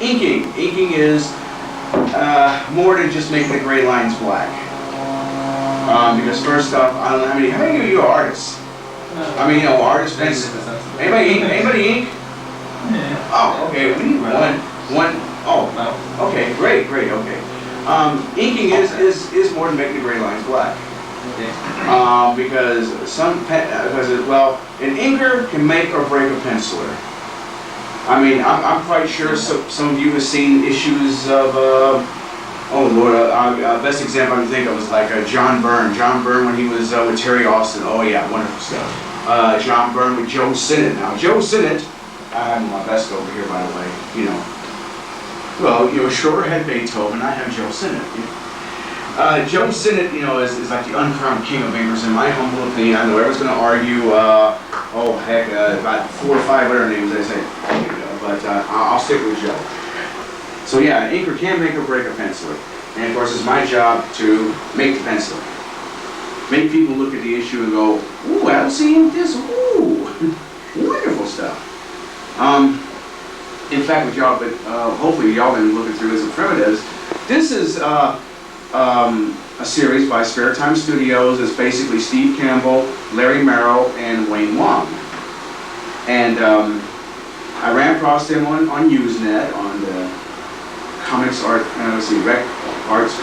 Inking. Inking is more than just making the gray lines black. Because first off, I don't know how many of you are artists? I mean, artists. Anybody ink? Anybody ink? Yeah. Oh, okay. We need one. Oh, okay. Great. Okay. Inking is more than making the gray lines black. Because an inker can make or break a penciler. I mean, I'm quite sure some of you have seen issues of, oh Lord, best example I can think of was like John Byrne. John Byrne when he was with Terry Austin. Oh yeah, wonderful stuff. John Byrne with Joe Sinnott. Now, Joe Sinnott, I have my vest over here by the way, Well, Schroeder had Beethoven, I have Joe Sinnott. Joe Sinnott, is like the uncrowned king of inkers in my humble opinion. I know everyone's going to argue, about 4 or 5 other names I say, but I'll stick with Joe. So yeah, an inker can make or break a penciler. And of course it's my job to make the penciler. Make people look at the issue and go, ooh, I don't see this, ooh, wonderful stuff. In fact, with y'all, but hopefully y'all been looking through as a primitives. This is a series by Spare Time Studios. It's basically Steve Campbell, Larry Merrill, and Wayne Wong. And I ran across them on Usenet, on the Comics Arts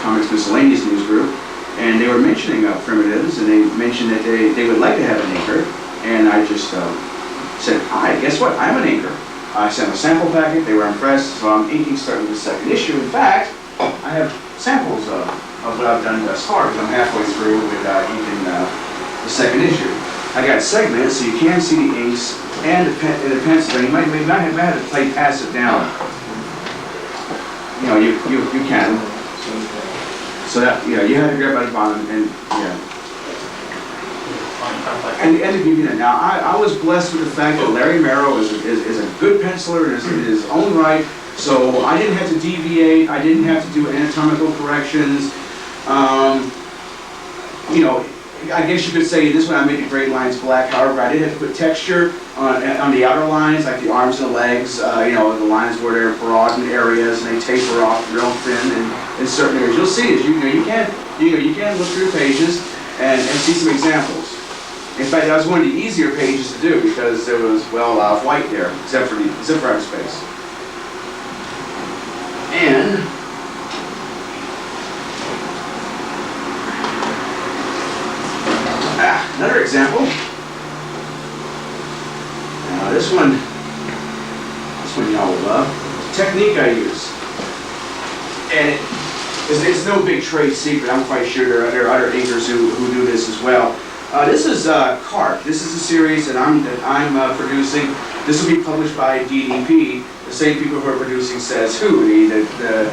Comics Miscellaneous News Group, and they were mentioning primitives, and they mentioned that they would like to have an inker, and I just said, hi, guess what? I'm an inker. I sent a sample packet, they were impressed, so I'm inking starting with the second issue. In fact, I have samples of what I've done thus far, because I'm halfway through with inking the second issue. I got segments, so you can see the inks and the pencil. You might have to play pass it down. You can. So that, you have to grab by the bottom, and And to give you that, now I was blessed with the fact that Larry Merrill is a good penciler in his own right, so I didn't have to deviate, I didn't have to do anatomical corrections. I guess you could say this one I made the gray lines black, however I did have to put texture on the outer lines, like the arms and the legs, the lines where they're broad in areas and they taper off real thin in certain areas. You'll see it, you can look through the pages and see some examples. In fact, that was one of the easier pages to do because there was, white there, except for outer space. And another example. Now this one y'all will love. Technique I use, and it's no big trade secret. I'm quite sure there are other inkers who do this as well. This is CARP. This is a series that I'm producing. This will be published by DDP, the same people who are producing Says Who, the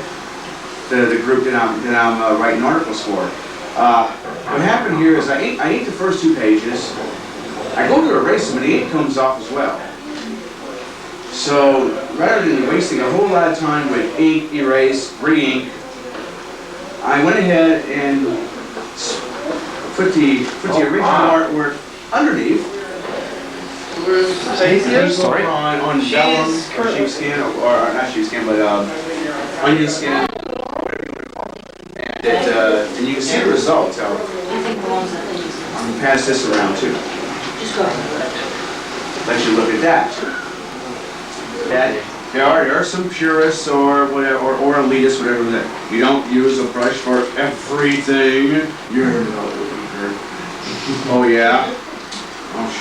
group that I'm writing articles for. What happened here is I ink the first 2 pages. I go to erase them and the ink comes off as well. So rather than wasting a whole lot of time with ink, erase, re-ink, I went ahead and put the original artwork underneath. Sorry. On vellum or sheepskin, or not sheepskin, but onion skin. And you can see the results. I'll pass this around too. Let you look at that. There are some purists or whatever, or elitists, whatever that you don't use a brush for everything. You're not a leader. Oh yeah.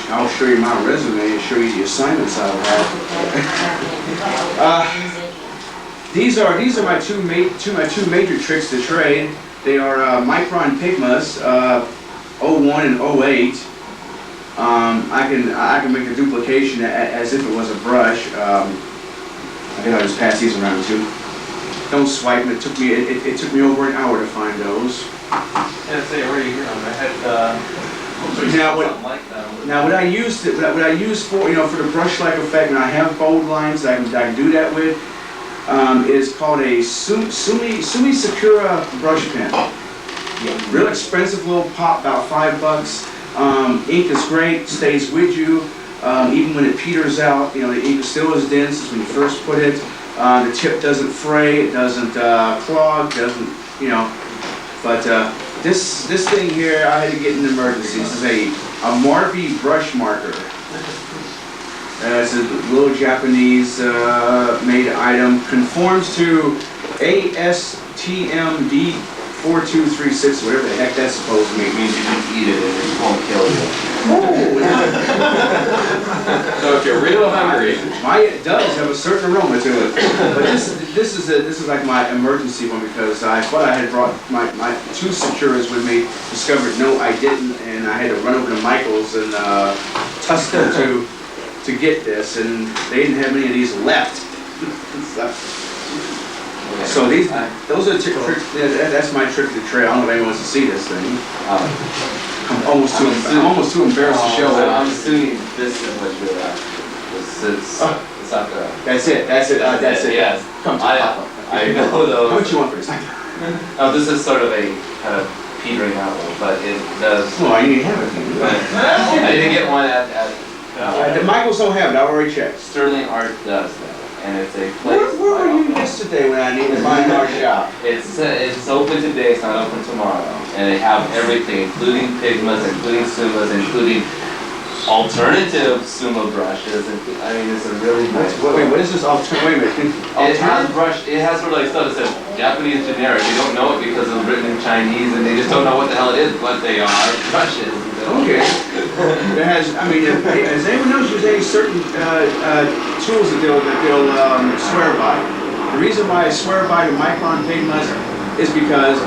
I'll show you my resume and show you the assignments I've had. These are my two major tricks to trade. They are Micron Pigmas, 01 and 08. I can make a duplication as if it was a brush. I think I'll just pass these around too. Don't swipe them. It took me over an hour to find those. Yeah, say right here on my head. Now what I use for the brush-like effect, when I have bold lines that I can do that with, is called a Sumi Sakura brush pen. Real expensive little pop, about $5. Ink is great, stays with you. Even when it peters out, the ink is still as dense as when you first put it. The tip doesn't fray, it doesn't clog, doesn't, you know. But this thing here, I had to get an emergency. This is a Marquis brush marker. It's a little Japanese made item. Conforms to ASTM D4236, whatever the heck that's supposed to mean. It means you can eat it and it won't kill you. So if you're real hungry. It does have a certain aroma to it. But this is like my emergency one because I thought I had brought my 2 Securas with me. Discovered no, I didn't, and I had to run over to Michael's and Tustin to get this, and they didn't have any of these left. So those are tricks. That's my trick to the trail. I don't know if anyone wants to see this thing. I'm almost too embarrassed to show it. I'm assuming this is what you're at. It's not the. That's it. That's it. Yes. Come to Papa. I know those. How much you want for this? Oh, this is sort of a kind of petering out one, but it does. Oh, you need to have it. I didn't get one at The Michaels don't have it. I already checked. Sterling Art does that, and it's a place. Where were you yesterday when I needed to find our shop? It's open today. It's not open tomorrow, and they have everything, including pigmas, including sumas, including alternative suma brushes. I mean, it's a really nice. Wait, what is this alternative? Wait a minute. It has sort of like stuff that says Japanese generic. They don't know it because it's written in Chinese, and they just don't know what the hell it is, but they are brushes. Okay. It has. I mean, has anyone else used any certain tools that they'll swear by? The reason why I swear by the Micron pigmas is because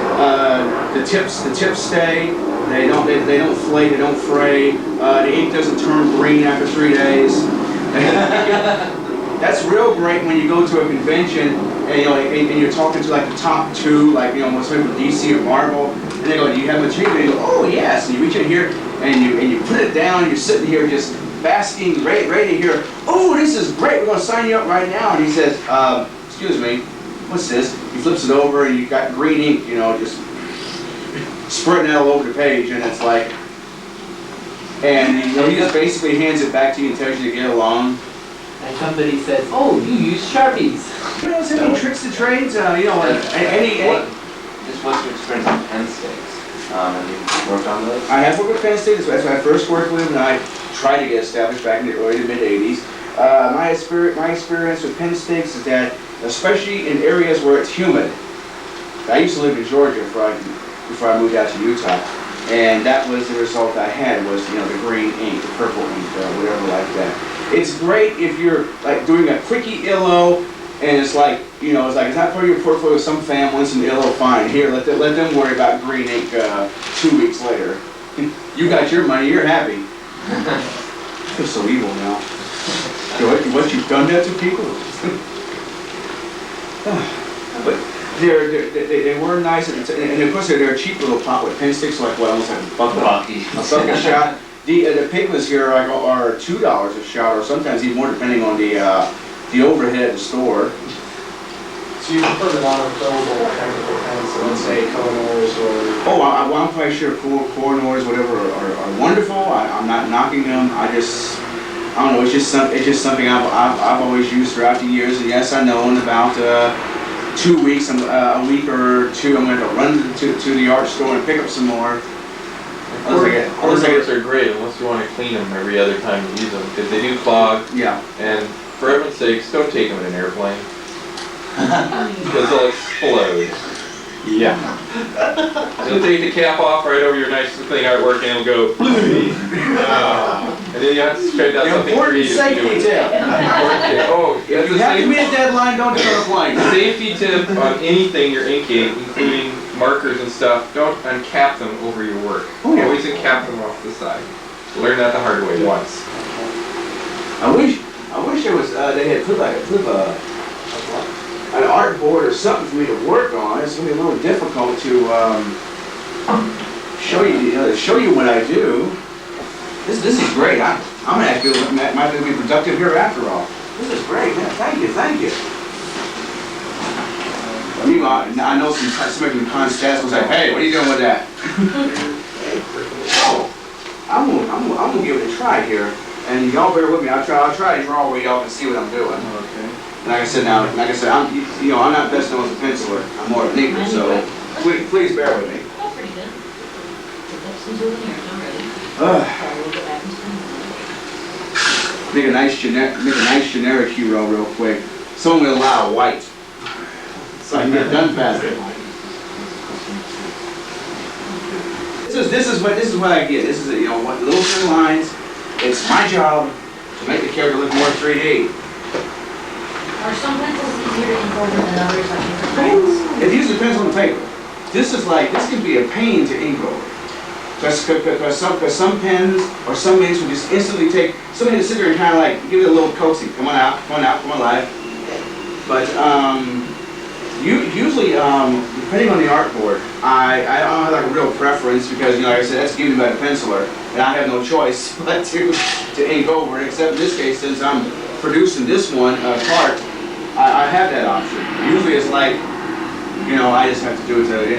the tips stay. They don't flake. They don't fray. The ink doesn't turn green after 3 days. That's real great when you go to a convention and and you're talking to like the top 2, like most people from DC or Marvel, and they go, "Do you have material?" And you go, "Oh yes." And you reach in here and you put it down. And you're sitting here just basking, ready to hear, "Oh, this is great. We're gonna sign you up right now." And he says, "Excuse me, what's this?" He flips it over and you got green ink, just spreading out all over the page, and it's like, and he just basically hands it back to you and tells you to get along. And somebody says, "Oh, you use Sharpies." You know, any tricks to trades? What's your experience on pen sticks? Have you worked on those? I have worked with pen sticks. That's what I first worked with, and I tried to get established back in the early to mid '80s. My experience with pen sticks is that, especially in areas where it's humid. I used to live in Georgia before I moved out to Utah, and that was the result I had was the green ink, the purple ink, whatever like that. It's great if you're like doing a quickie illo, and it's like it's not part of your portfolio. Some fam wants an illo, fine. Here, let them worry about green ink 2 weeks later. You got your money, you're happy. I feel so evil now. What you've done that to people? But they were nice, and of course they're a cheap little pot with pen sticks, like almost like a buck a shot. The pigments here are $2 a shot, or sometimes even more, depending on the overhead of the store. So you put it on fillable chemical pens, so let's say Koh-i-Noors or... Oh, I'm quite sure Koh-i-Noors, whatever, are wonderful. I'm not knocking them. I don't know. It's just something I've always used throughout the years. And yes, I know in about 2 weeks, a week or 2, I'm going to run to the art store and pick up some more. Koh-i-Noors are great unless you want to clean them every other time you use them, because they do clog. Yeah. And for heaven's sakes, don't take them in an airplane. Because they'll explode. Yeah. You'll take the cap off right over your nice clean artwork and it'll go and then you have to straighten out something Important safety tip. Oh, If you have to meet a deadline, don't turn a plane. Safety tip on anything you're inking, including markers and stuff, don't uncap them over your work. Always uncap them off the side. Learn that the hard way once. I wish there was they had put an art board or something for me to work on. It's gonna be a little difficult to show you what I do. This is great. I'm gonna actually might be productive here after all. This is great, man. Thank you. I know somebody from Constats was like, "Hey, what are you doing with that?" Oh, I'm gonna give it a try here, and y'all bear with me. I'll try to draw where y'all can see what I'm doing. Okay. Like I said, I'm not best known as a penciler. I'm more of an inker, so please bear with me. That's pretty good. That's some souvenirs already. Ugh. We'll go back and spend it. Make a nice generic hero real quick. Someone with a lot of white, so I can get done faster. This is what I get. This is what little thin lines. It's my job to make the character look more 3D. Are some pencils easier to ink over than others, like different brands? It usually depends on the paper. This can be a pain to ink over. Because some pens or some inks will just instantly take, somebody to sit there and kind of like give it a little coaxing. Come on out, come alive. But usually, depending on the artboard, I don't have like a real preference because, like I said, that's given by the penciler, and I have no choice but to ink over it, except in this case, since I'm producing this one part, I have that option. Usually it's like, I just have to do it to,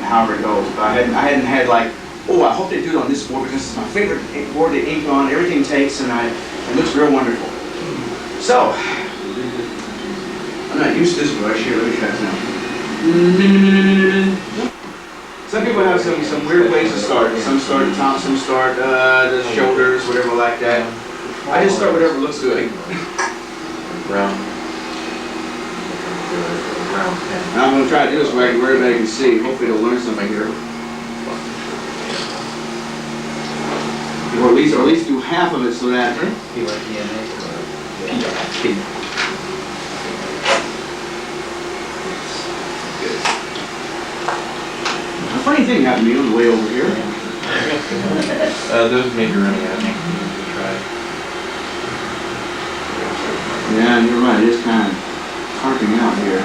however it goes. But I hadn't had like, oh, I hope they do it on this board because it's my favorite board to ink on. Everything takes and it looks real wonderful. So, I'm not used to this brush here. Let me try this now. Some people have some weird ways to start. Some start at the top, some start the shoulders, whatever like that. I just start whatever looks good. Brown. And I'm going to try to do this where everybody can see. Hopefully they'll learn something here. Or at least do half of it so that. A funny thing happened to me on the way over here. Those may be running out. Try. Yeah, you're right. It is kind of harping out here.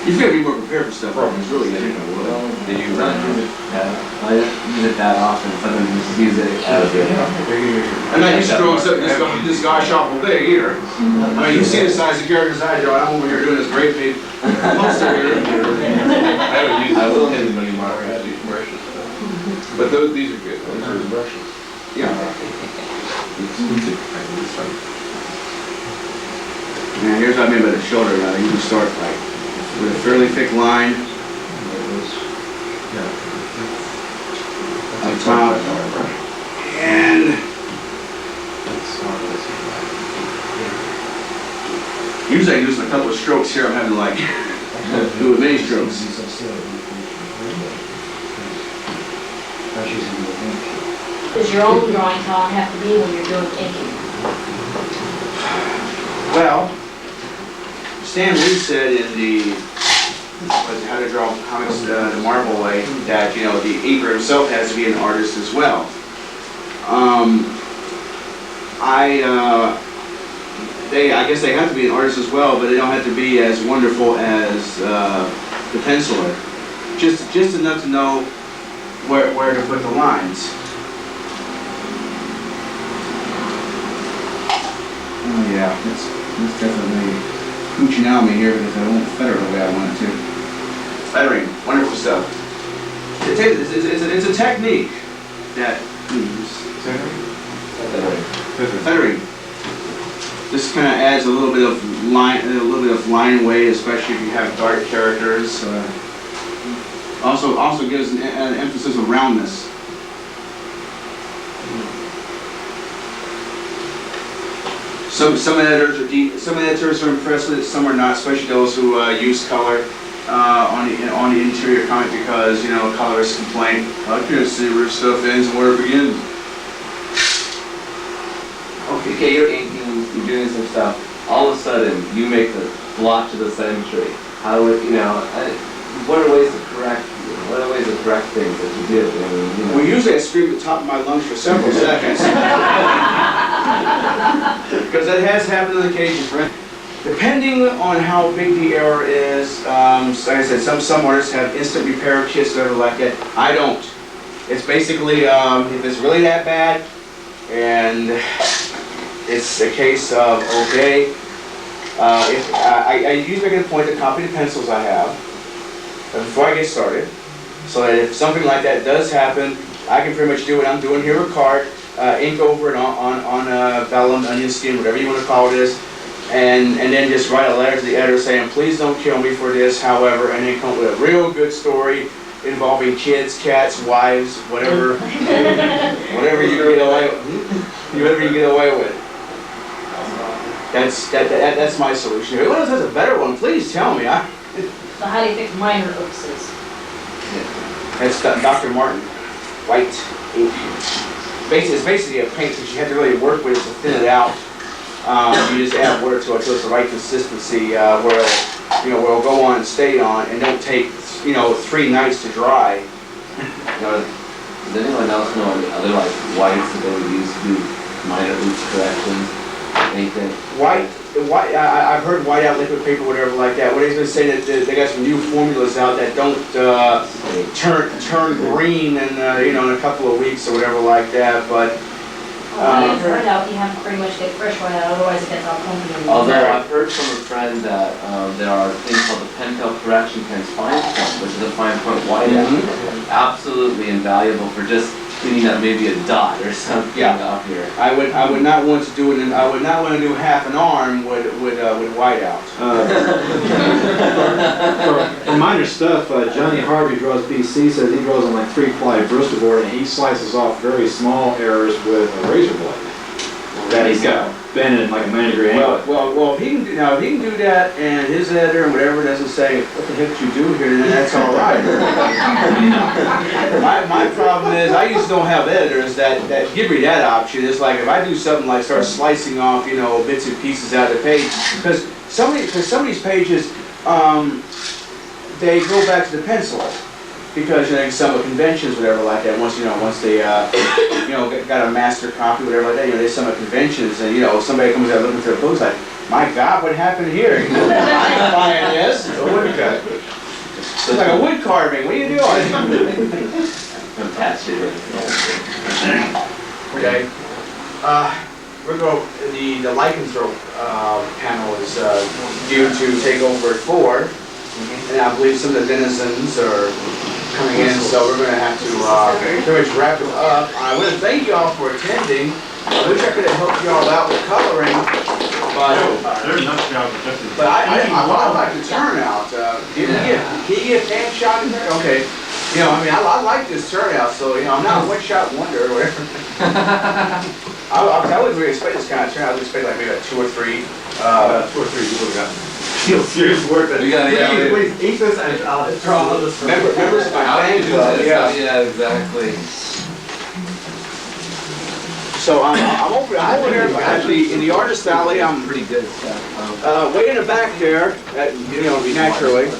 You've got to be more prepared for stuff. It's really good. Did you run? I use it that often. Sometimes just use it out of it. I'm not used to throwing this guy shoppable big either. I mean, you see the size of characters I draw. I'm over here doing this great big poster here. I will use many Marquis brushes, but these are good. Those are brushes. Yeah. Now here's what I mean by the shoulder. You can start like with a fairly thick line up top, and usually I use a couple of strokes here. I'm having to like do with many strokes. Does your own drawing talent have to be when you're doing inking? Well, Stan Lee said in the How to Draw Comics the Marvel Way that the inker himself has to be an artist as well. I guess they have to be an artist as well, but they don't have to be as wonderful as the penciler. Just enough to know where to put the lines. Oh yeah, that's definitely cooching out me here because I won't feather the way I want it to. Feathering, wonderful stuff. It's a technique that feathering. This kind of adds a little bit of line weight, especially if you have dark characters. Also gives an emphasis of roundness. Some editors are impressed with it, some are not, especially those who use color on the interior comic because colorists complain, I can't see where stuff ends and where it begins. Okay, you're inking, you're doing some stuff. All of a sudden, you make the blotch of the century. How would what are ways to correct? What are ways to correct things that you did? Well, usually I scream at the top of my lungs for several seconds. Because that has happened on occasion, friend. Depending on how big the error is, like I said, some artists have instant repair kits that are like that. I don't. It's basically, if it's really that bad, and it's a case of, okay, if I usually make it a point to copy the pencils I have before I get started, so that if something like that does happen, I can pretty much do what I'm doing here with card, ink over it on vellum, onion skin, whatever you want to call this, and then just write a letter to the editor saying, please don't kill me for this, however, and then come up with a real good story involving kids, cats, wives, whatever, whatever you get away with. That's my solution. If anyone else has a better one, please tell me. So how do you fix minor oopses? That's Dr. Martin, white ink. It's basically a paint that you have to really work with to thin it out. You just add water to it till it's the right consistency where it'll go on and stay on and don't take 3 nights to dry. Does anyone else know any other like whites that they would use to do minor oops corrections? Anything? White. I've heard white out liquid paper, whatever like that. What he's been saying that they got some new formulas out that don't turn green in in a couple of weeks or whatever like that. But I've heard out you have to pretty much get fresh white out, otherwise it gets all clumpy. Although I've heard from a friend that there are things called the Pentel Correction Pens Fine Point, which is a fine point whiteout. Absolutely invaluable for just cleaning up maybe a dot or something out here. I would not want to do it. I would not want to do half an arm with whiteout. For minor stuff, Johnny Harvey draws BC, says he draws on like 3-ply Bristol board, and he slices off very small errors with a razor blade. That he's got bent in like a 90-degree angle. Well, if he can do that, and his editor and whatever doesn't say what the heck did you do here, then that's all right. my problem is I just don't have editors that give me that option. It's like if I do something like start slicing off bits and pieces out of the page, because some of these pages they go back to the pencil. Because some of conventions, whatever like that, once they got a master copy, whatever like that, they some of conventions, and somebody comes out looking through a book like, my God, what happened here? I'm buying this. A woodcut. It's like a wood carving. What are you doing? Fantastic. Okay. We're going. The lycanthrope panel is due to take over at 4, and I believe some of the denizens are coming in, so we're going to have to pretty much wrap it up. I want to thank you all for attending. I wish I could have helped you all out with coloring, but I like the turnout. Can you get a pan shot in there? Okay. I like this turnout, so I'm not a one-shot wonder or whatever. I wouldn't really expect this kind of turnout. I would expect like maybe like 2 or 3. 2 or 3 people got serious work. We got please eat this and I'll draw this. Members of my fan club. Yeah, exactly. So I'm over here, actually, in the artist alley. I'm Pretty good stuff. way in the back there, naturally.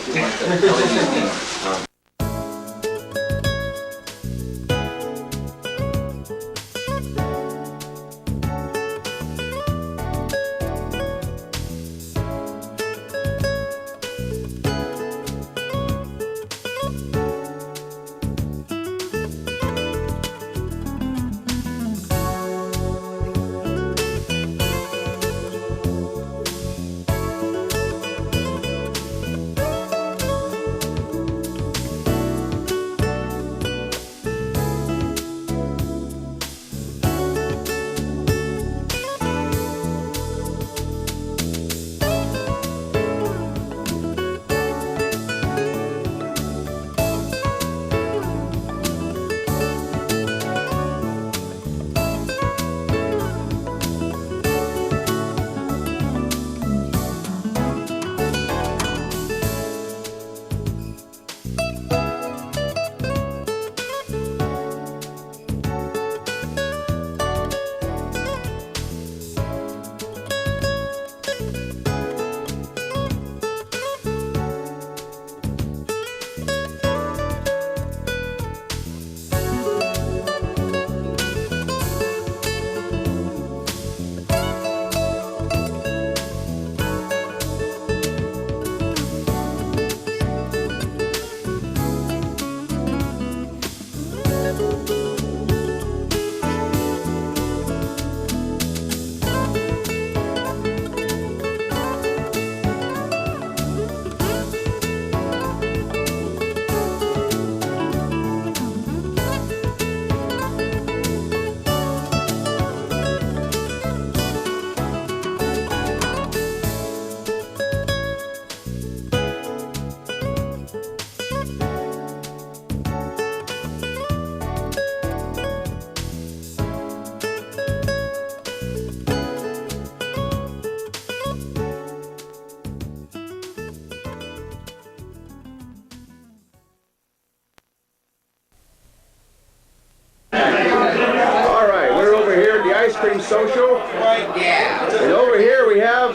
Irvine social. And over here we have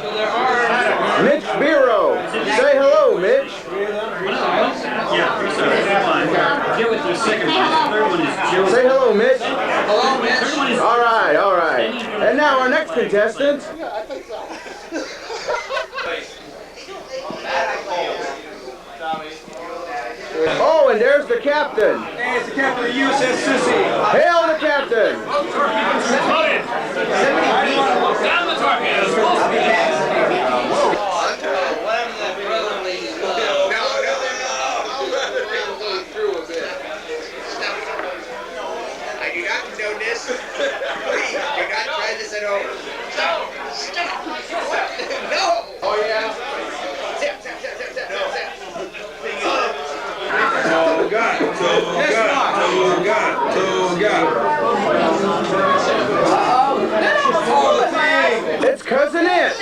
Mitch Biro. Say hello, Mitch. Say hello, Mitch. Hello, Mitch. All right, all right. And now our next contestant. Oh, and there's the captain. Hey, it's the captain of the USS Sissy. Hail the captain. Down the torpedoes. Supposed to be I do not condone this. Please, do not try this at home. No! Stop! No! Oh, yeah? Zip, zip, zip, zip, zip, zip, zip. It's Cousin It.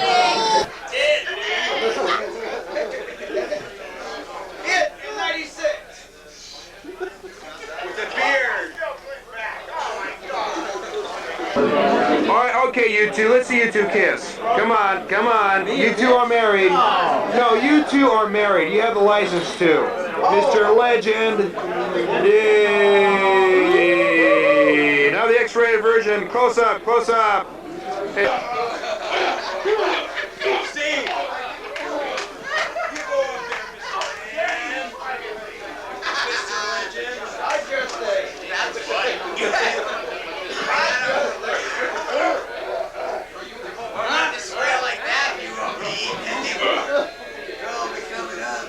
It in 96. With a beard. All right, okay, you two. Let's see you two kiss. Come on, come on. You two are married. No, you two are married. You have the license to. Mr. Legend. Yay. Now the X-rated version. Close up, close up. Hey. Steve! You go up there, Mr. Legend. How's your thing? That's right. Not to swear like that, you won't be. You'll be coming up.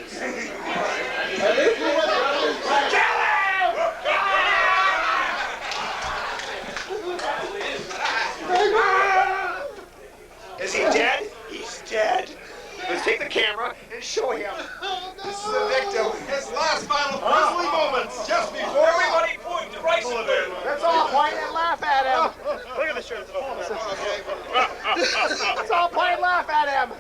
Is he dead? He's dead. Let's take the camera and show him. This is the victim. His last final grisly moments just before everybody point to Bryson. Let's all point and laugh at him. Look at the shirt. Let's all point and laugh at him.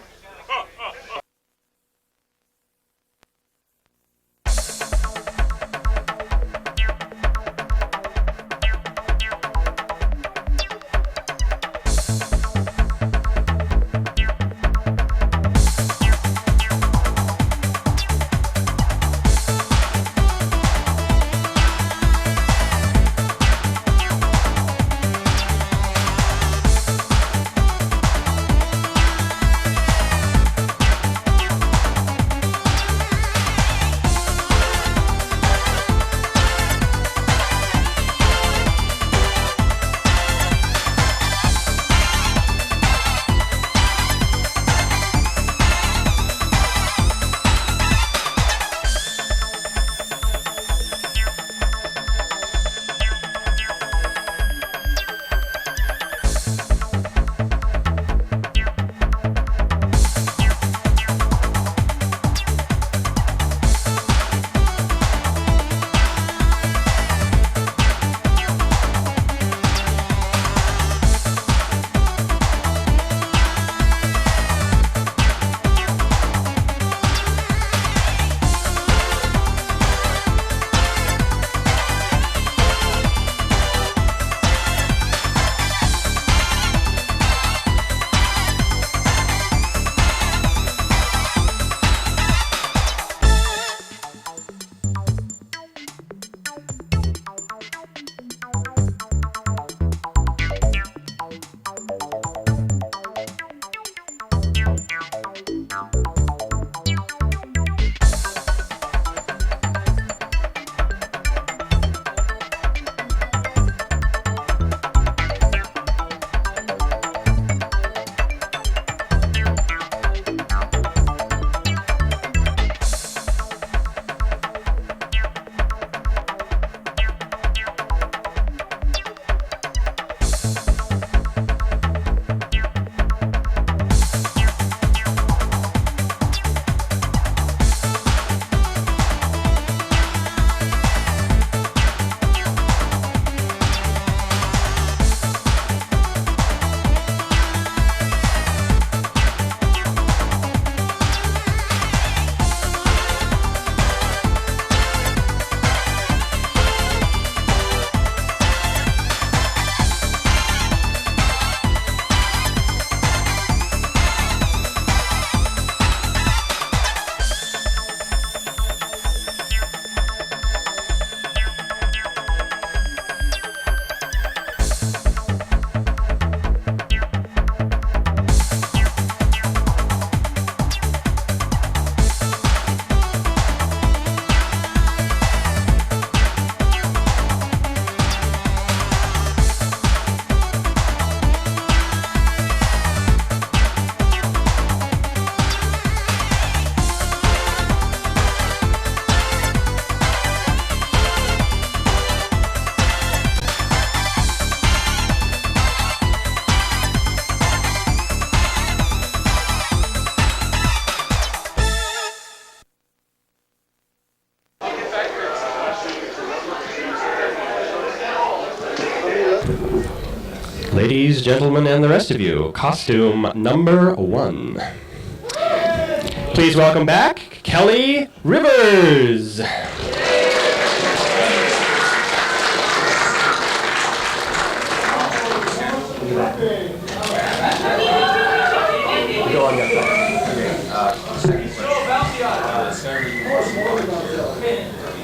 Ladies, gentlemen, and the rest of you, costume number 1. Please welcome back Kelly Rivers. I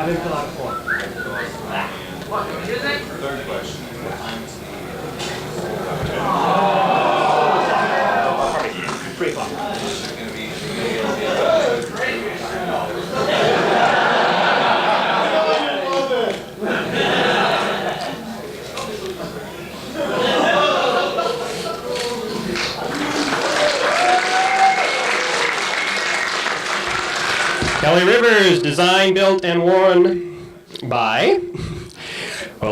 didn't fill out a form. Third question. Kelly Rivers, designed, built, and worn by,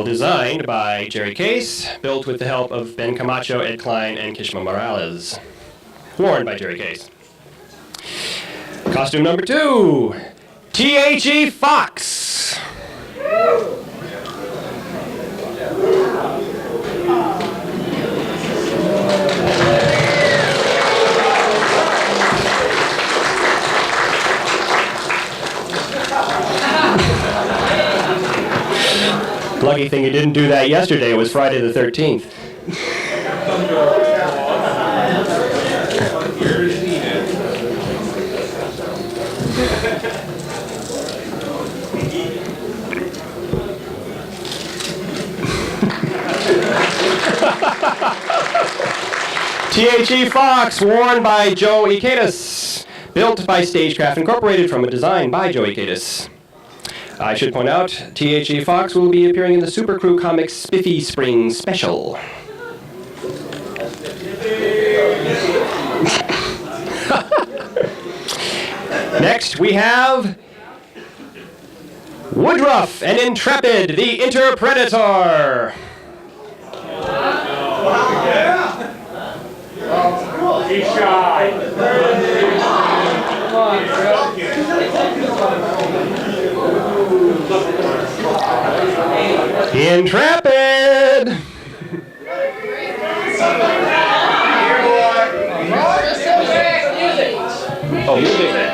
designed by Jerry Case, built with the help of Ben Camacho, Ed Klein, and Kishma Morales. Worn by Jerry Case. Costume number 2, T.H.E. Fox. Lucky thing you didn't do that yesterday. It was Friday the 13th. T.H.E. Fox, worn by Joe Ikedas. Built by Stagecraft Incorporated from a design by Joe Ikedas. I should point out, T.H.E. Fox will be appearing in the Super Crew Comics Spiffy Spring Special. Next, we have Woodruff and Intrepid, the Interpredator. He's shy. Come on, Intrepid! Oh, music.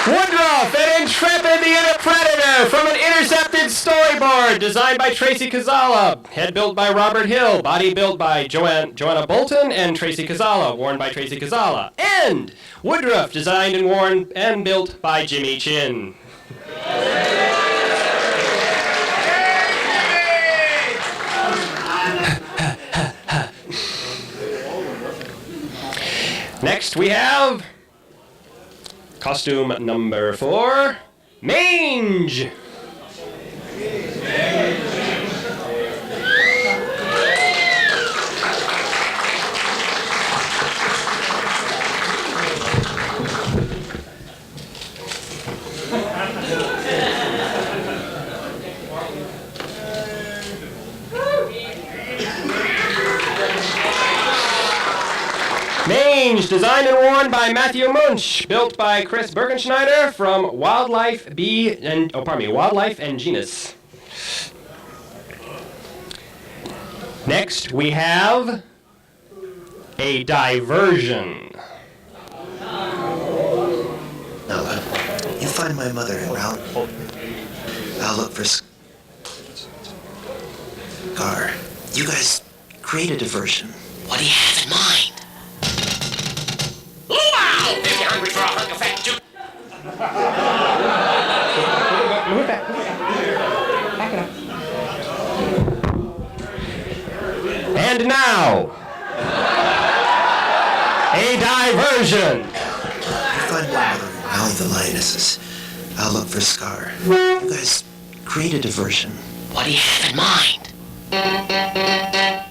Woodruff and Intrepid the Interpredator from an intercepted storyboard designed by Tracy Kazala. Head built by Robert Hill. Body built by Joanna Bolton and Tracy Kazala. Worn by Tracy Kazala. And Woodruff designed and worn and built by Jimmy Chin. Next we have costume number 4, Mange. Change, designed and worn by Matthew Munch, built by Chris Bergenschneider from Wildlife and Genus. Next, we have a diversion. Noah, you find my mother en route. I'll look for Scar. You guys create a diversion. What do you have in mind? Wow! If you're hungry for a hunk of fat juice. Move it back. Back it up. And now, a diversion. You find my mother in Valley of the Lionesses. I'll look for Scar. You guys create a diversion. What do you have in mind?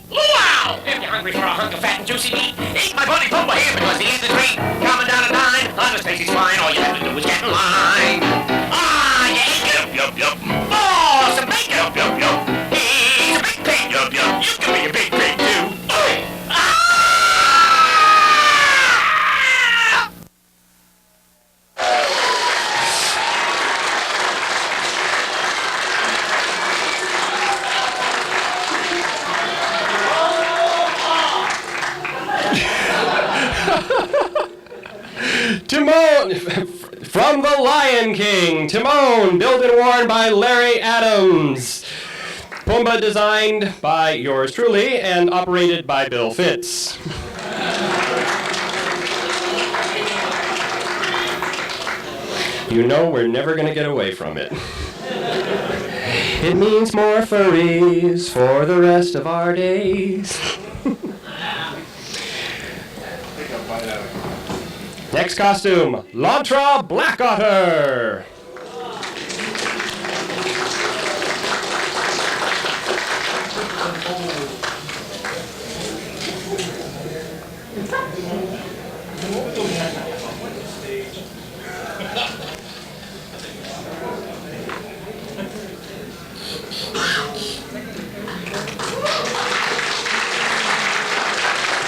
Wow! If you're hungry for a hunk of fat and juicy meat, eat my buddy Pumba here because the end of the treat. Coming down a dime, under Stacy's fine. All you have to do is get in line. Ah, yeah, yup, yup, yup. Oh, some bacon, yup, yup, yup. He's a big pig, yup, yup. You can be a big pig too. Ah! Timon, from The Lion King, Timon, built and worn by Larry Adams. Pumbaa designed by yours truly and operated by Bill Fitz. You know we're never going to get away from it. It means more furries for the rest of our days. Next costume, Lantra Black Otter.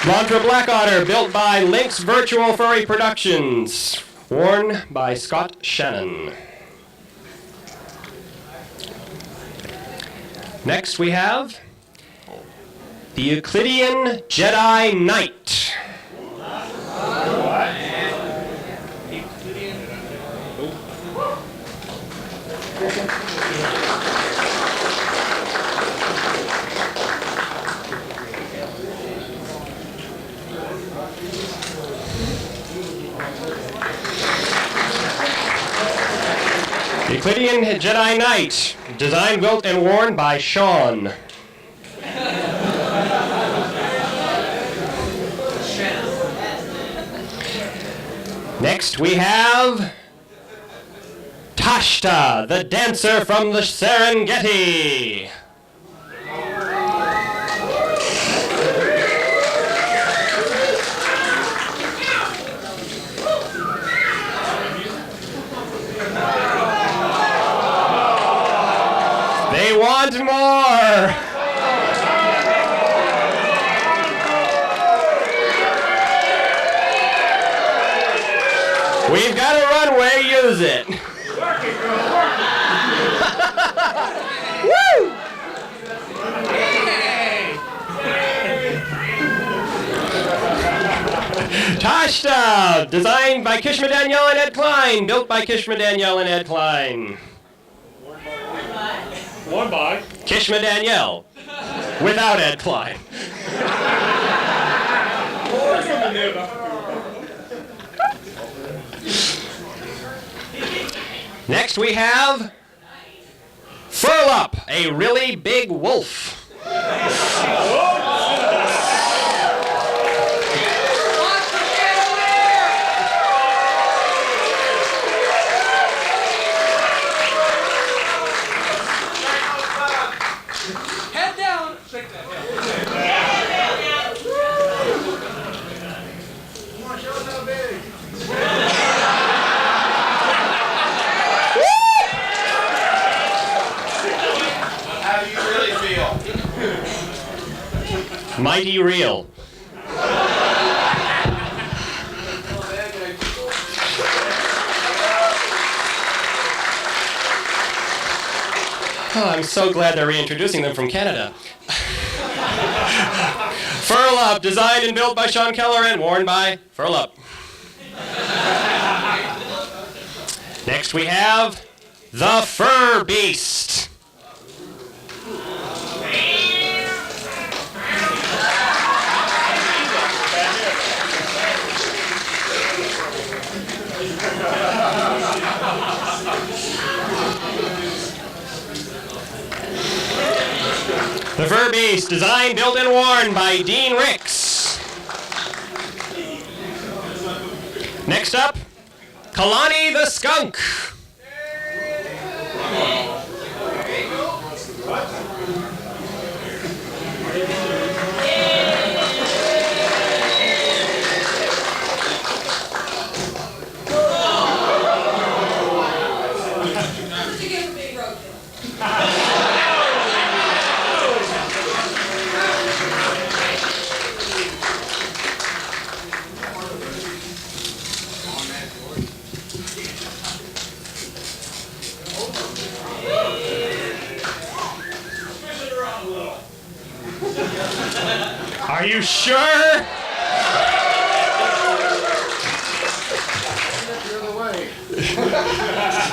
Lantra Black Otter, built by Lynx Virtual Furry Productions, worn by Scott Shannon. Next we have the Euclidean Jedi Knight. Euclidean Jedi Knight, designed, built, and worn by Sean. Next we have Tashta, the dancer from the Serengeti. They want more! We've got a runway, use it. Woo! Tashta, designed by Kishma Danielle and Ed Klein, built by Kishma Danielle and Ed Klein. One by Kishma Danielle, without Ed Klein. Next we have Furlup, a really big wolf. Head down. How do you really feel? Mighty real. Oh, I'm so glad they're reintroducing them from Canada. Furl-Up, designed and built by Sean Keller and worn by Furl-Up. Next we have the Fur Beast. The Fur Beast, designed, built, and worn by Dean Ricks. Next up, Kalani the Skunk. Are you sure?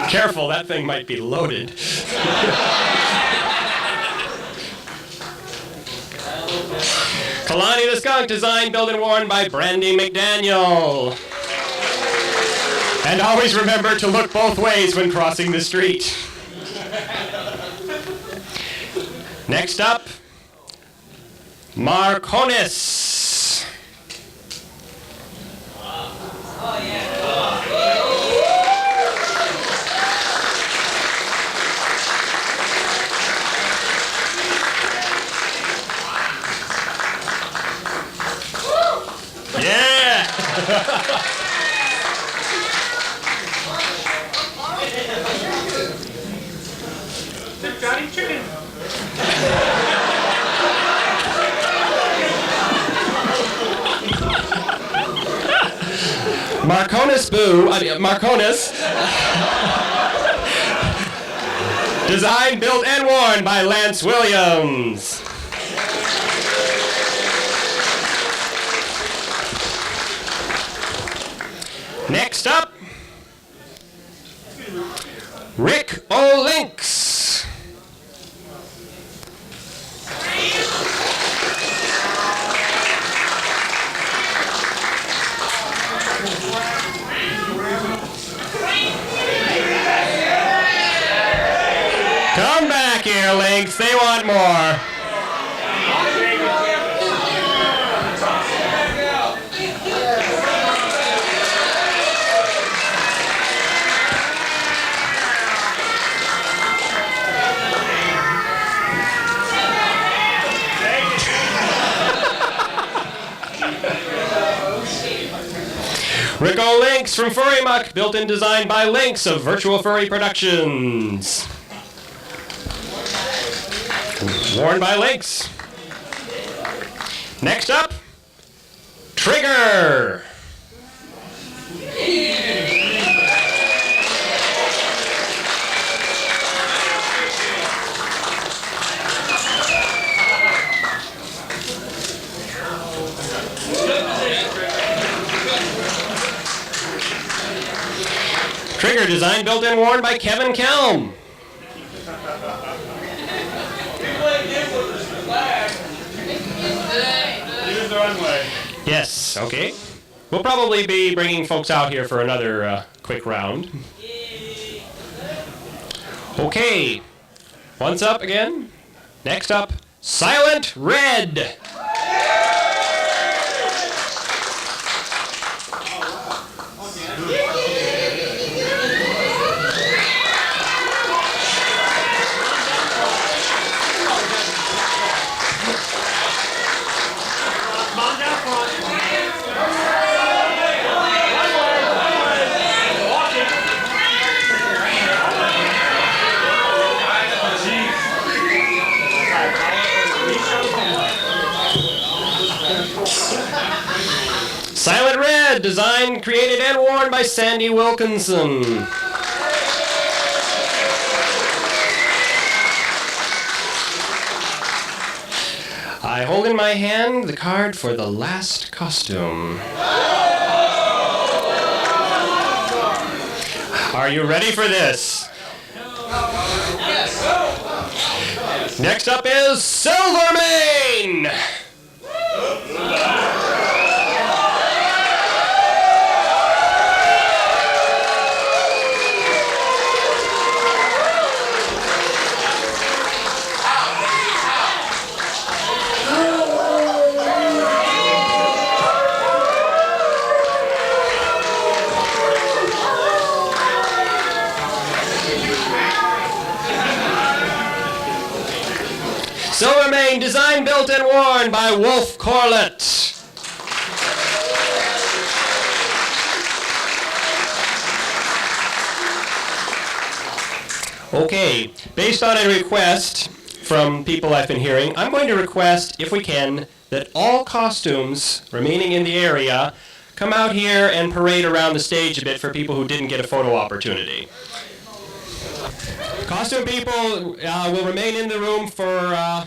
Careful, that thing might be loaded. Kalani the Skunk, designed, built, and worn by Brandy McDaniel. And always remember to look both ways when crossing the street. Next up, Marquis. Yeah! Johnny Chicken. Marquis. Designed, built, and worn by Lance Williams. Next up, Rick O'Links. Come back here, Lynx. They want more. Rick O'Links from Furry Muck, built and designed by Lynx of Virtual Furry Productions. Worn by Lynx. Next up, Trigger. Trigger, designed, built, and worn by Kevin Kelm. Yes, okay. We'll probably be bringing folks out here for another quick round. Okay. Once up again. Next up, Silent Red. Silent Red, designed, created, and worn by Sandy Wilkinson. I hold in my hand the card for the last costume. Are you ready for this? Yes. Next up is Silvermane! Silvermane, designed, built, and worn by Wolf Corlett. Okay, based on a request from people I've been hearing, I'm going to request, if we can, that all costumes remaining in the area come out here and parade around the stage a bit for people who didn't get a photo opportunity. Costume people will remain in the room for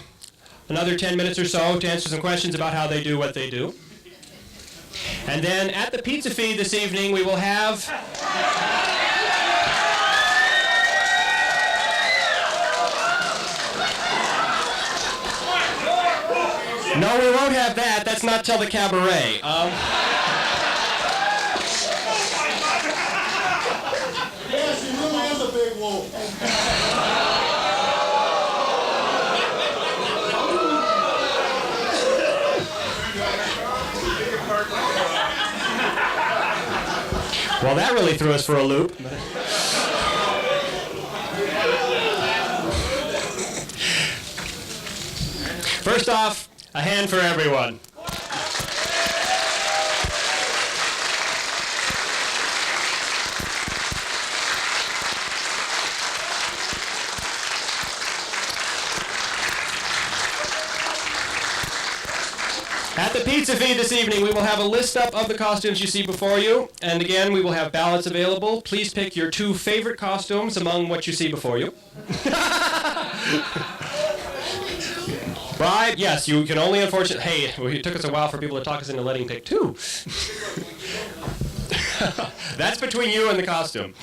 another 10 minutes or so to answer some questions about how they do what they do. And then at the pizza feed this evening, we will have... No, we won't have that. That's not till the cabaret. Yes, he really is a big wolf. Well, that really threw us for a loop. First off, a hand for everyone. At the pizza feed this evening, we will have a list up of the costumes you see before you. And again, we will have ballots available. Please pick your 2 favorite costumes among what you see before you. Right? Yes, you can only unfortunately... Hey, it took us a while for people to talk us into letting pick 2. That's between you and the costume.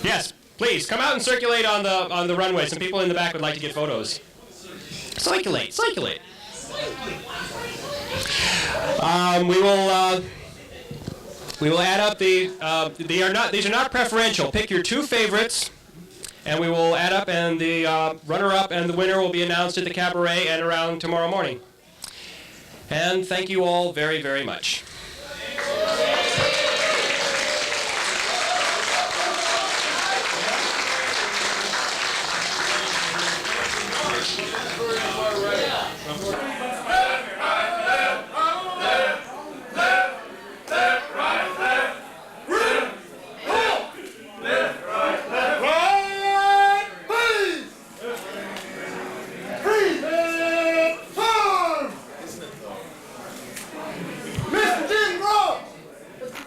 Yes, please, come out and circulate on the runway. Some people in the back would like to get photos. Circulate, circulate. We will add up these are not preferential. Pick your 2 favorites, and we will add up, and the runner-up and the winner will be announced at the cabaret and around tomorrow morning. And thank you all very, very much.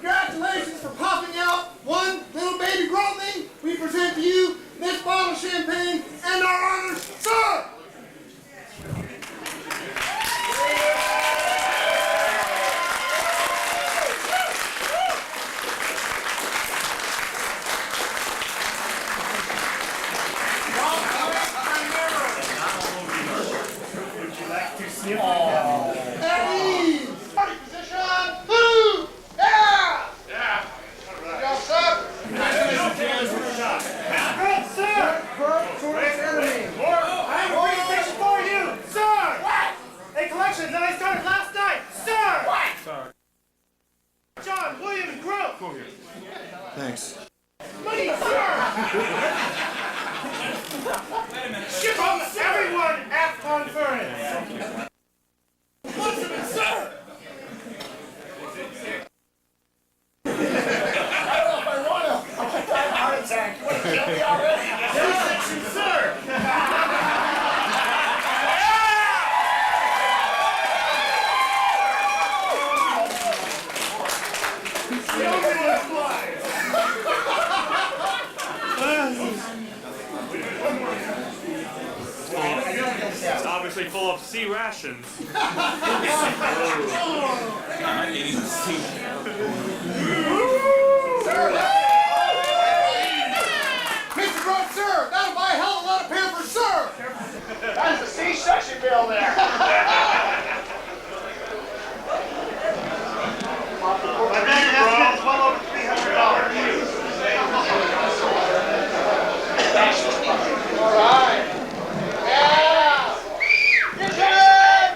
Congratulations for popping out one little baby Groatling. We present to you this bottle of champagne and our honors, sir! Would you like to sniff? Eddie! Party position! Woo! Yeah! Yeah. Y'all suck! Good, sir! I have a presentation for you, sir! What? A collection that I started last night, sir! What? Sorry. John, William, and Groat! Go here. Thanks. Money, sir! Ship on everyone at ConFURence! What's it, sir? I don't know if I want to. I'm going to die of a heart attack. You want to kill me already? Section, sir! It's obviously full of sea rations. Mr. Grunt, sir, that'll buy a hell of a lot of Pampers, sir! That's the C-section bill there. My man has to get well over $300. All right. Yeah! Get it!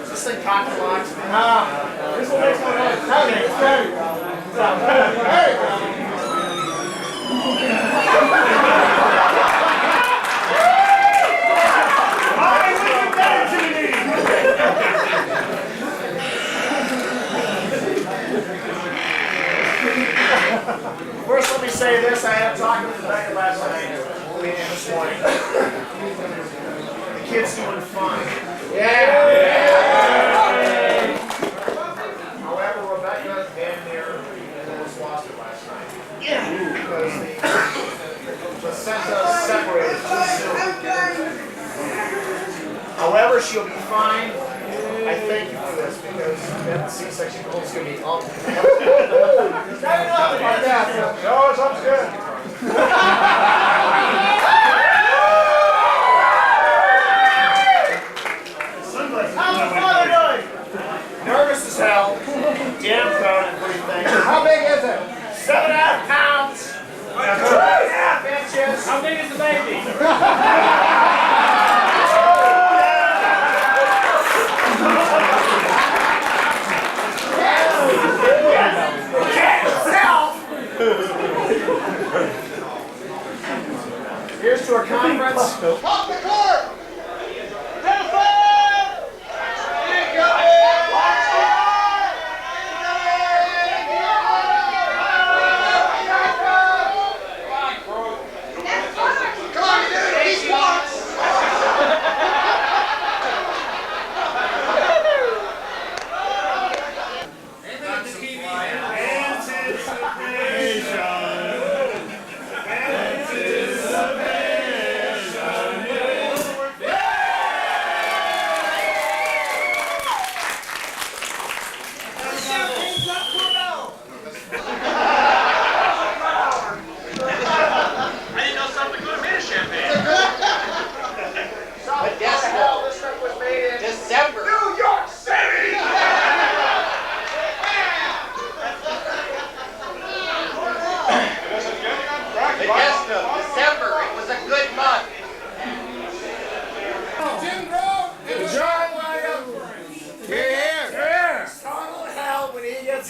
Is this thing pocket locked? This one makes no noise. Hey! First, let me say this. I had a talk with Rebecca last night, this morning. The kid's doing fine. However, Rebecca and Mir almost lost it last night. Because the placenta separated too soon. However, she'll be fine. I thank you for this because that C-section is going to be awful. No, sounds good. How's the father doing? Nervous as hell. Damn proud of everything. How big is it? 7.5 pounds. 2.5 inches. How big is the baby? Here's to our conference. Pop the court!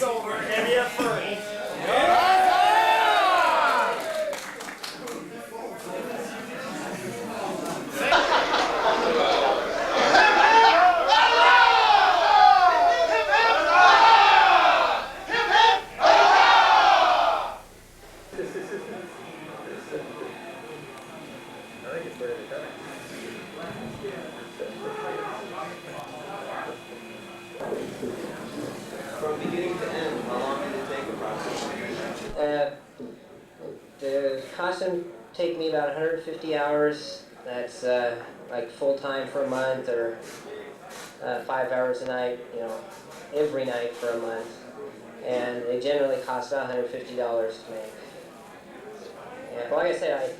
Over and be a furry. From beginning to end, how long did it take approximately? The costume take me about 150 hours. That's like full-time for a month, or 5 hours a night, every night for a month. And they generally cost about $150 to make. Yeah, but like I said,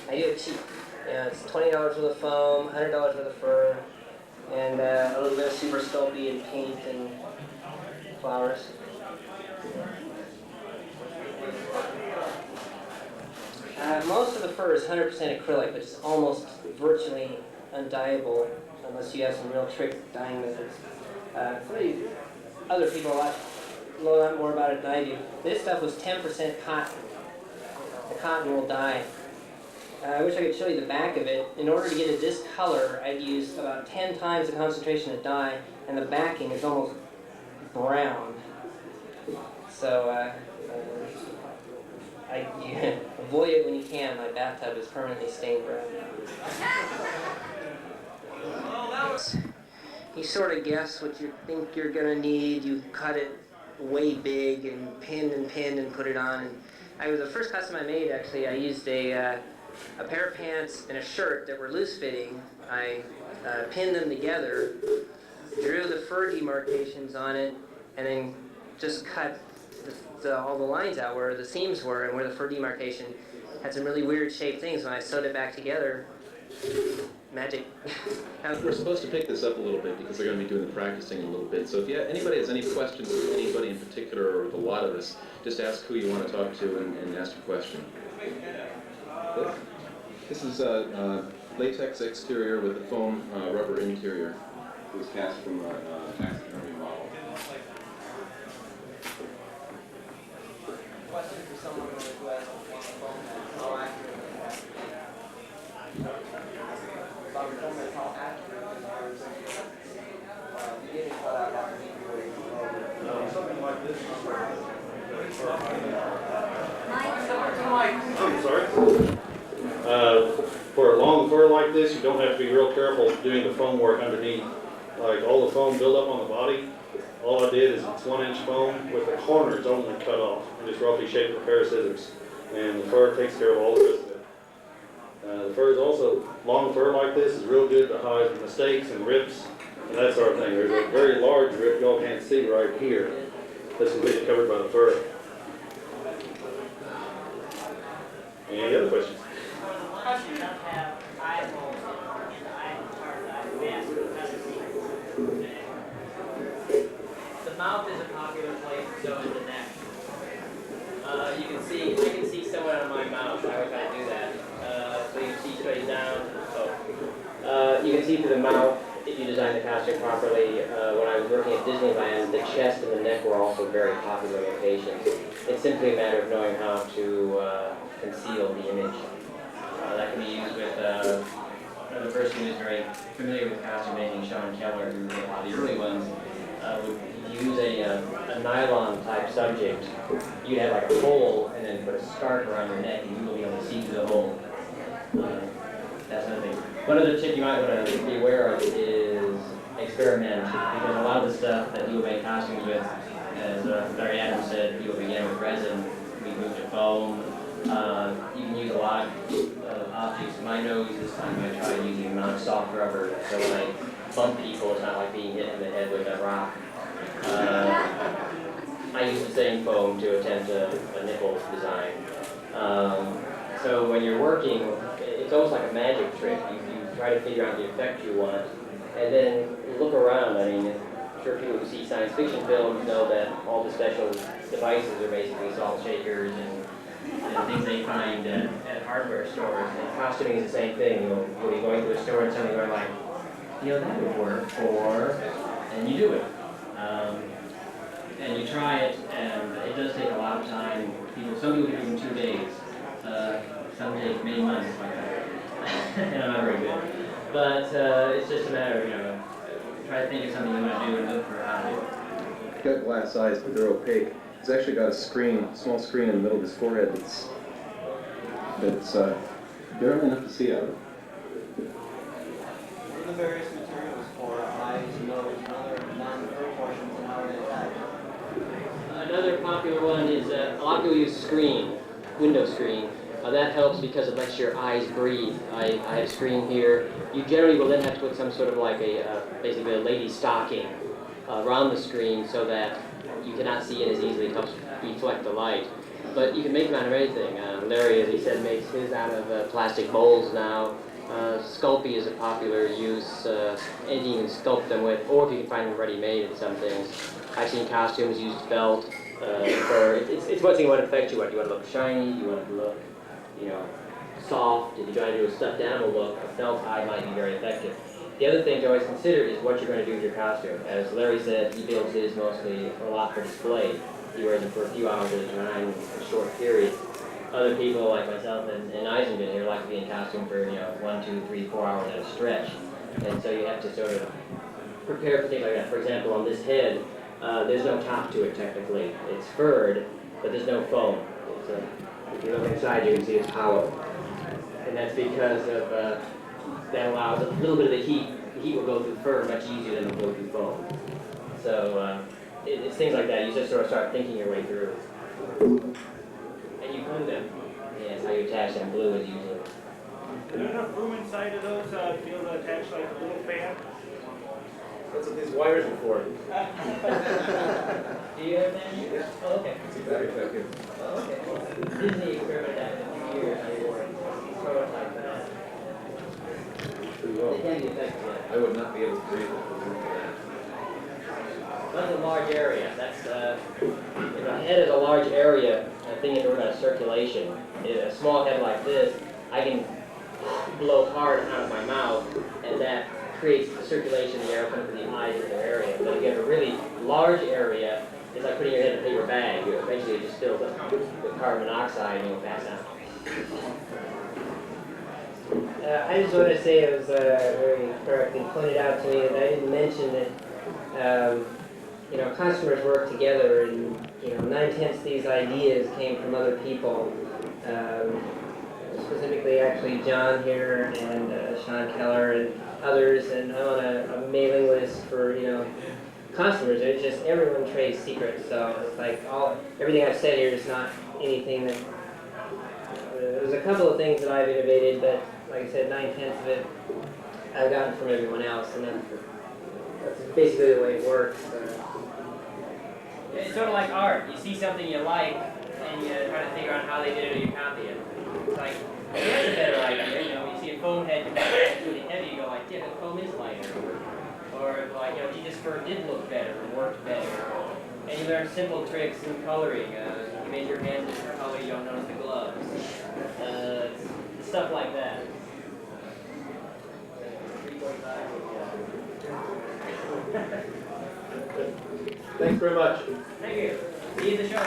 I do it cheap. It's $20 worth of foam, $100 worth of fur, and a little bit of super sculpey and paint and flowers. Most of the fur is 100% acrylic, which is almost virtually undyeable unless you have some real trick dyeing methods. Some of these other people know a lot more about it than I do. This stuff was 10% cotton. The cotton will dye. I wish I could show you the back of it. In order to get it this color, I'd use about 10 times the concentration of dye, and the backing is almost brown. So you avoid it when you can. My bathtub is permanently stained brown. you sort of guess what you think you're gonna need. You cut it way big and pinned and put it on. And the first custom I made, actually, I used a pair of pants and a shirt that were loose fitting. I pinned them together, drew the fur demarcations on it, and then just cut all the lines out where the seams were and where the fur demarcation had some really weird shaped things. When I sewed it back together, magic. We're supposed to pick this up a little bit because they're going to be doing the practicing a little bit. So if anybody has any questions, anybody in particular, or a lot of us, just ask who you want to talk to and ask your question. This is a latex exterior with a foam rubber interior. It was cast from a taxidermy model. Question for someone who has how accurate how accurate something like this. I'm sorry. For a long fur like this, you don't have to be real careful doing the foam work underneath. Like all the foam buildup on the body, all I did is it's 1-inch foam with the corners only cut off and just roughly shaped with a pair of scissors. And the fur takes care of all the rest of it. The fur is also, long fur like this is real good to hide mistakes and rips and that sort of thing. There's a very large rip y'all can't see right here. That's completely covered by the fur. Any other questions? The mouth is a popular place, so is the neck. I can see someone out of my mouth. I always try to do that. So you can see straight down. You can see through the mouth if you design the costume properly. When I was working at Disneyland, the chest and the neck were also very popular locations. It's simply a matter of knowing how to conceal the image. That can be used with another person who's very familiar with costume making, Sean Keller, who did a lot of the early ones, would use a nylon type subject. You'd have like a hole and then put a scarf around your neck and you will be able to see through the hole. That's another thing. One other tip you might want to be aware of is experiment, because a lot of the stuff that you will make costumes with, as Larry Adams said, you will begin with resin, we move to foam. You can use a lot of objects. My nose, this time I tried using non-soft rubber, so when I bump people, it's not like being hit in the head with a rock. I use the same foam to attempt a nipple design. So when you're working, it's almost like a magic trick. You try to figure out the effect you want, and then look around. I mean, I'm sure people who see science fiction films know that all the special devices are basically salt shakers and things they find at hardware stores. And costuming is the same thing. You'll be going to a store and something going like, that would work, and you do it. And you try it, and it does take a lot of time. Some people do it in 2 days. Some take many months like that. And I'm not very good. But it's just a matter of, try to think of something you want to do and look for how to do it. I've got glass eyes, but they're opaque. It's actually got a small screen in the middle of his forehead that's barely enough to see out of. What are the various materials for eyes, nose, and other non-fur portions and how are they attached? Another popular one is a lot of people use window screen. That helps because it lets your eyes breathe. I have a screen here. You generally will then have to put some sort of like basically a lady stocking around the screen so that you cannot see it as easily. It helps reflect the light. But you can make them out of anything. Larry, as he said, makes his out of plastic bowls now. Sculpey is a popular use. Anything you can sculpt them with, or if you can find them ready-made in some things. I've seen costumes use felt. It's one thing what affects you. What, you want to look shiny? You want to look, soft? If you try to do a stuffed animal look, a felt eye might be very effective. The other thing to always consider is what you're going to do with your costume. As Larry said, he builds his mostly a lot for display. He wears them for a few hours at a time, in short periods. Other people like myself and Eisenman here like to be in costume for 1, 2, 3, 4 hours at a stretch. And so you have to sort of prepare for things like that. For example, on this head, there's no top to it technically. It's furred, but there's no foam. If you look inside, you can see it's hollow. And that's because of that allows a little bit of the heat the heat will go through fur much easier than it'll go through foam. So it's things like that. You just sort of start thinking your way through. And you glue them. Yeah, that's how you attach them. Glue is usually. Is there enough room inside of those to be able to attach like a little fan? That's what these wires are for. Do you have that? Yeah. Oh, okay. It's exactly that good. Oh, okay. Disney experimented that in a few years. They wore prototype that. Pretty well. They can be effective, yeah. I would not be able to breathe if I was doing that. That's a large area. That's if a head is a large area, a thing is working on circulation. A small head like this, I can blow hard out of my mouth, and that creates circulation in the air coming from the eyes in their area. But if you have a really large area, it's like putting your head in a paper bag. You eventually it just fills up with carbon monoxide and you'll pass out. I just want to say it was very correctly pointed out to me that I didn't mention that customers work together, and 9/10 these ideas came from other people. Specifically, actually, John here and Sean Keller and others, and I'm on a mailing list for customers. It's just everyone trades secrets, so it's like everything I've said here is not anything that. There's a couple of things that I've innovated, but like I said, 9/10 of it I've gotten from everyone else, and that's basically the way it works. It's sort of like art. You see something you like, and you try to figure out how they did it, or you copy it. It's like, here's a better idea. You see a foam head that's really heavy, you go like, yeah, the foam is lighter. Or like, gee, this fur did look better, or worked better. And you learn simple tricks in coloring. You made your hands a different color, you don't notice the gloves. Stuff like that. Thanks very much. Thank you. See you in the show.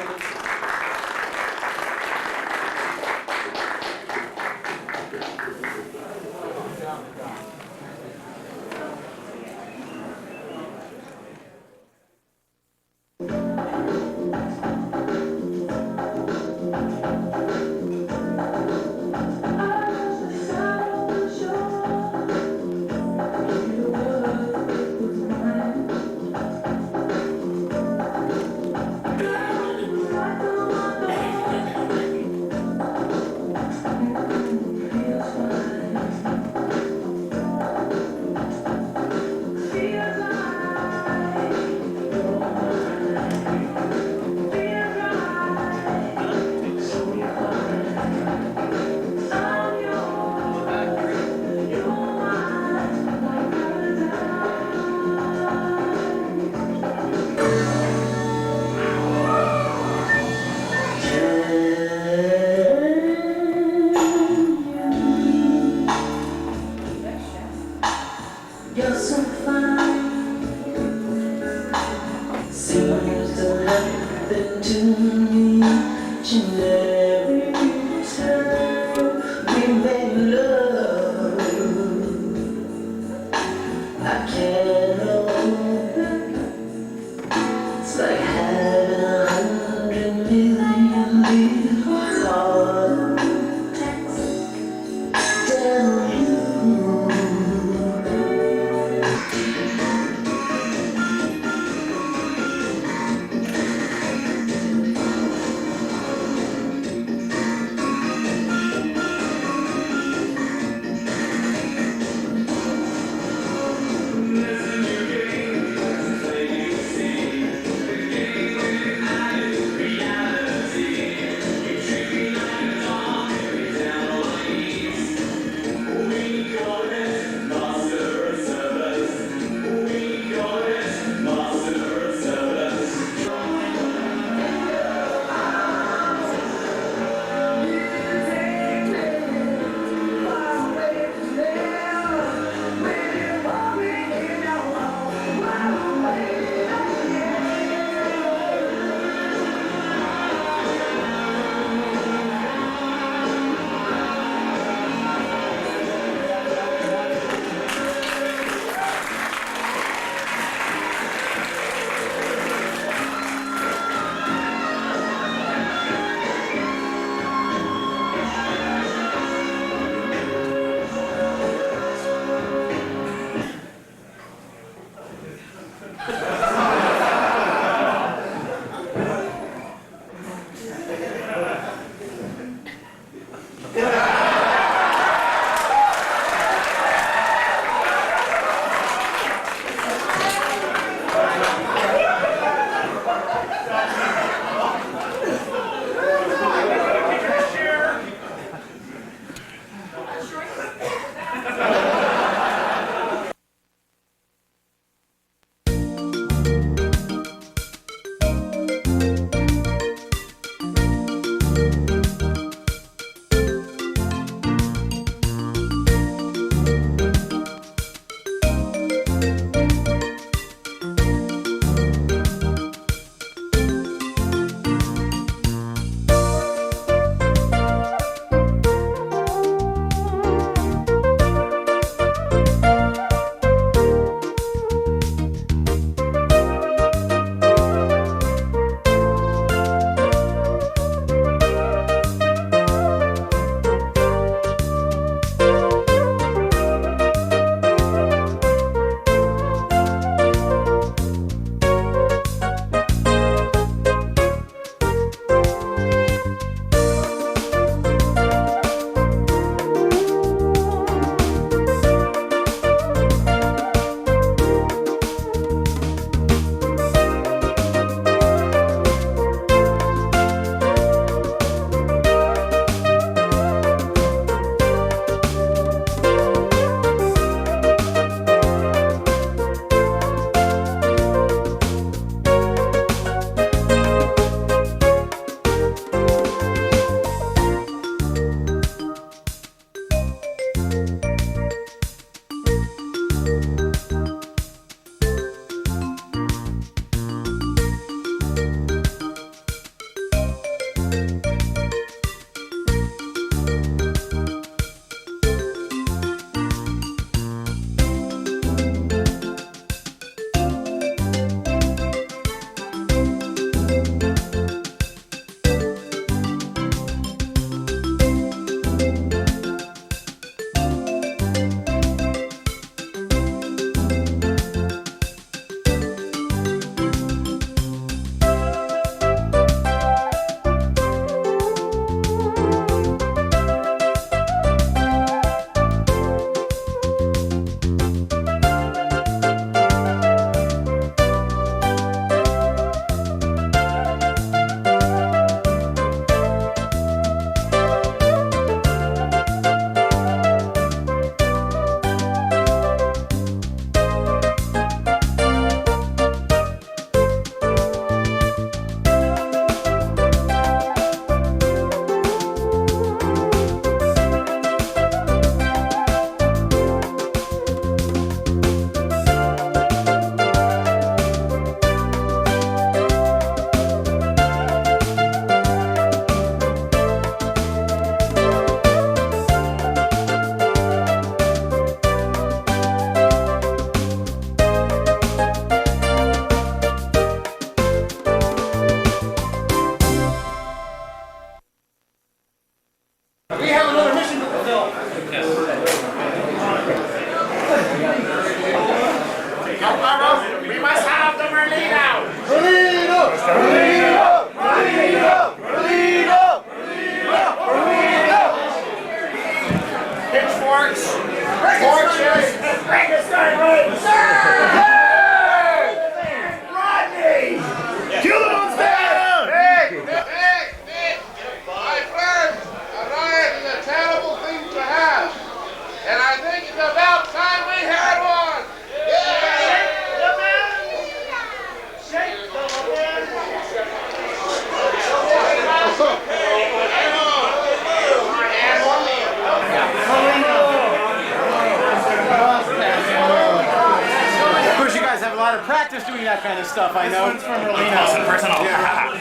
practice doing that kind of stuff, I know. This one's from Rolino. Close and personal. Yeah.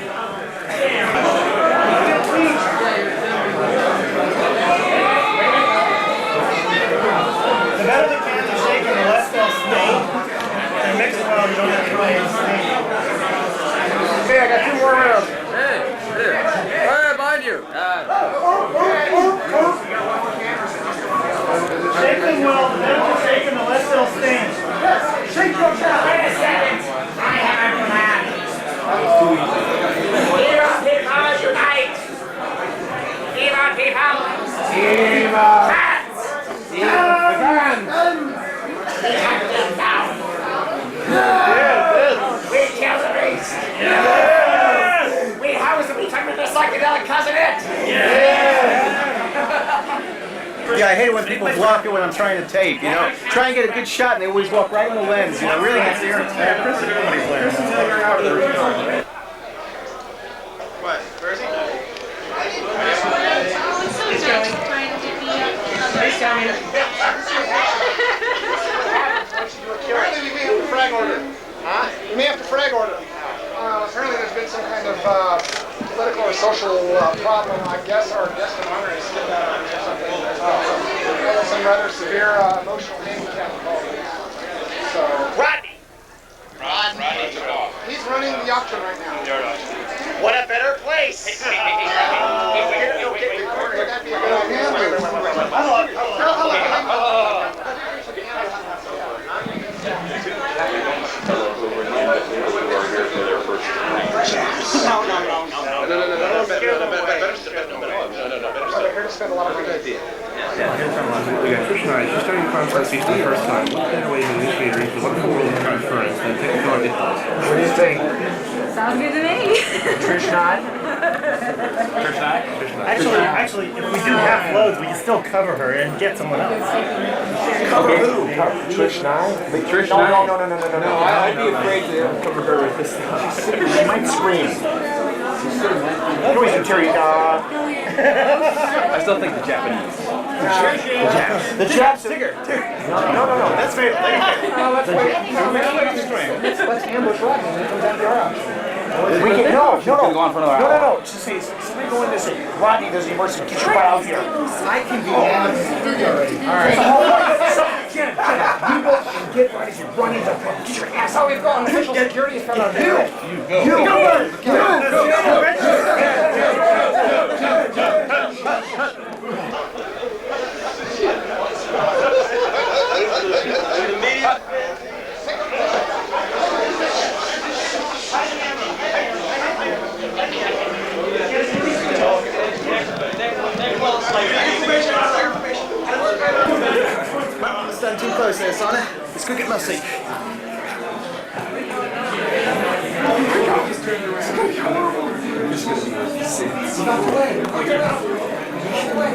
The better the cans are shaken, the less they'll stay. And mix it well, you don't have to really stay. Okay, I got 2 more rounds. Hey, here. Hey, behind you. Shake them well, the better they're shaken, the less they'll stain. Yes, shake your cow. Wait a second. We killed the beast! We housed the tremendous psychedelic cousinette! Yeah, I hate it when people block it when I'm trying to tape, you know? Try and get a good shot and they always walk right in the lens, you know? Really gets the internet. What? Where is he? Apparently we may have to frag order. Huh? We may have to frag order. Apparently there's been some kind of political or social problem. I guess our guest of honor is something. Some rather severe emotional handicap involved. So Rodney! He's running the auction right now. What a better place! Would that be a good idea? We got Trish and I just starting contest each the first time. What kind of way to initiate the wonderful world of ConFURence and take a go at it. What do you think? Sounds good to me. Trish and I? Actually, if we do half loads, we can still cover her and get someone else. Cover who? Trish and I? Trish and I? No. I'd be afraid to cover her with this stuff. She might scream. Who is the cherry dog? I still think the Japanese. The Japs. Tigger. No. That's fatal. Let's ambush Rodney and then come down to our house. We can, no. Go on for another hour. No. Just say, somebody go in this. Rodney, there's an emergency. Get your butt out here. I can do that. All right. Jen, you go and get ready to run into the front. Get your ass out. We've got official security is coming out there. You go. Stand too close there, Sonny. Let's go get messy.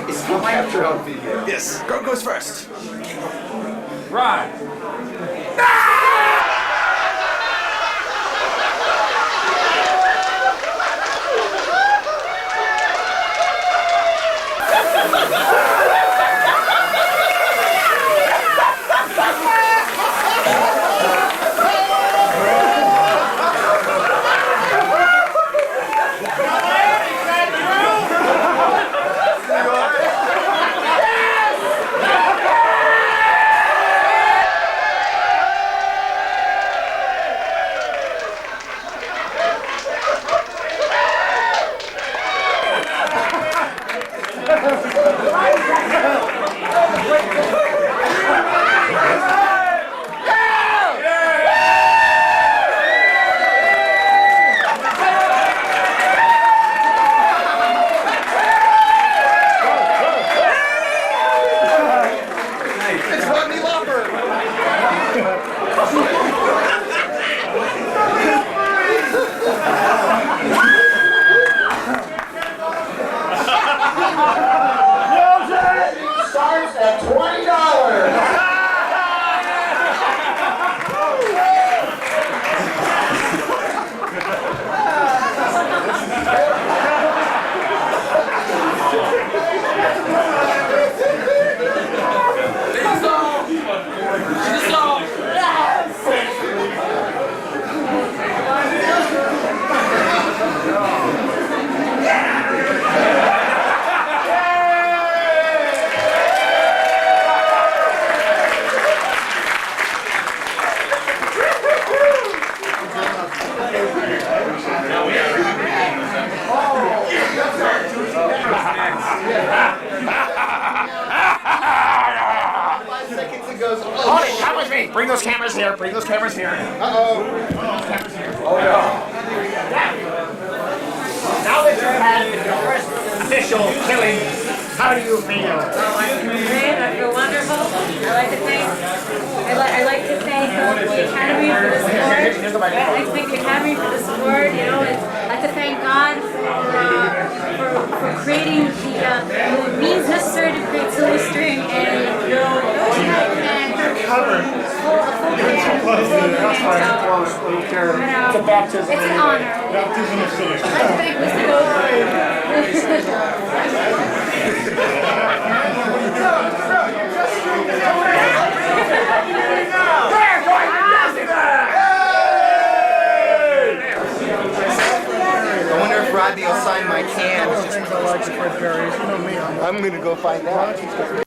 It's capture on video. Yes, goes first. Right. Bring those cameras here. Bring those cameras here. Uh-oh. Oh, no. Now that you've had your first official killing How do you feel? Oh, I feel great. I feel wonderful. I like to thank the Academy for the support. I like to thank the Academy for the support. You know, I like to thank God for creating the means necessary to create Silver String and Cover. It's a baptism. It's an honor. Baptism of Silver String. I'd like to thank Mr. I wonder if Rodney will sign my can. I'm gonna go find out.